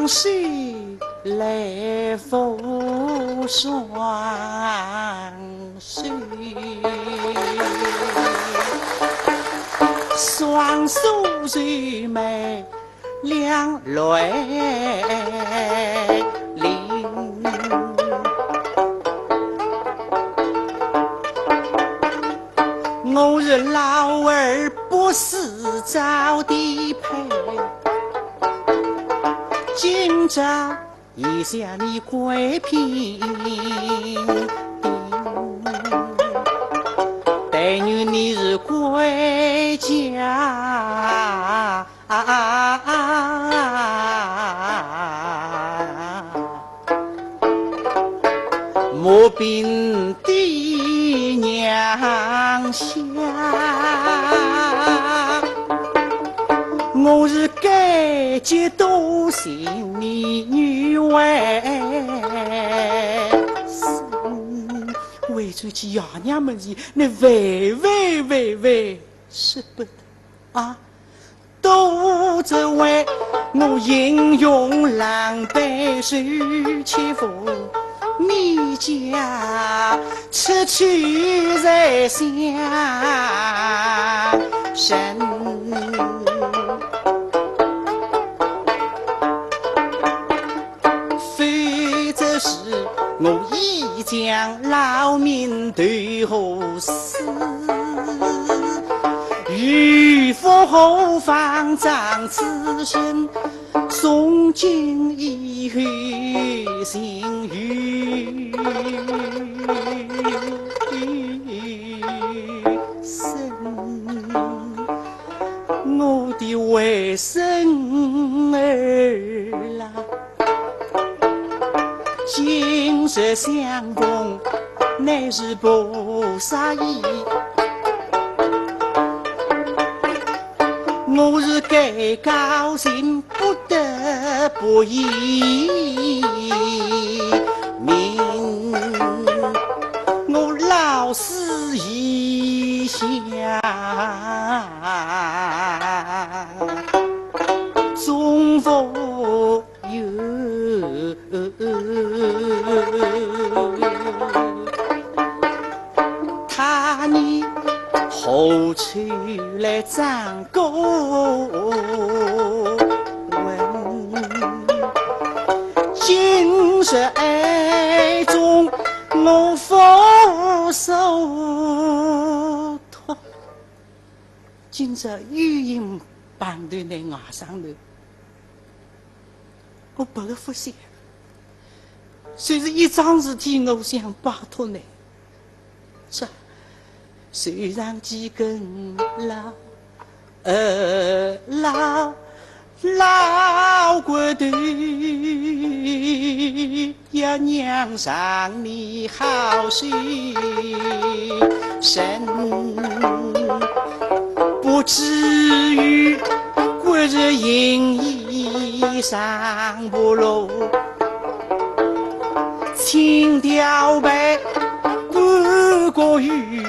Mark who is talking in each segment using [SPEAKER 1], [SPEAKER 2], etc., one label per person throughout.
[SPEAKER 1] 水来覆双手，双手柔美两泪淋。我日老儿不是早的配，今朝一向你归平待女你是归家莫病的娘下，我是该接多心你女为生，为出去爷娘们的那喂舍不得啊！都只为我英勇狼狈受欺负。你家吃去在乡身，否则是我已将老命投河死，欲赴后方长此身，从今以后心与生，我的外甥儿啦，今日相逢乃是菩萨意，我是该高兴不得不已，命我老死异乡，终复有他你后出来张高文，今日爱中我佛受托，今日语音绑在那牙上头，我不个发现，虽是一桩事体，我想摆脱你，这。虽然几根老骨头，要娘上你好心身，不至于骨日隐衣上不落，轻雕白不过于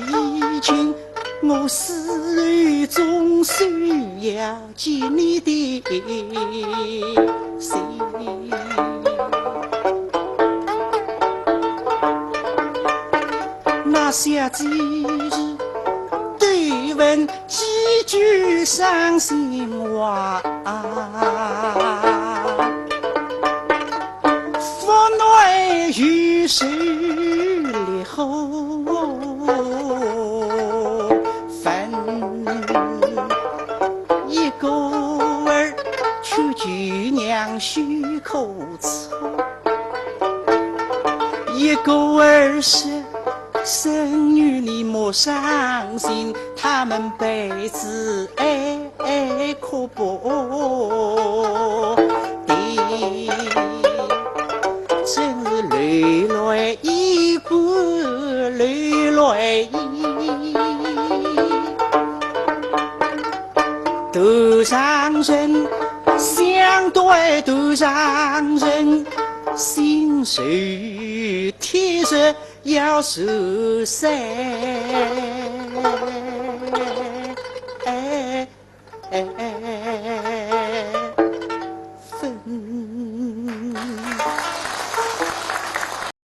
[SPEAKER 1] 情，我死后终须要见你的心。那下几日对问几句伤心话，腹内于是离后一个儿去举娘许口臭，一个儿是生女你莫伤心，他们辈子爱可薄的，真是泪来一股泪来一。头上人相对头上人，心受天日要受伤。哎哎哎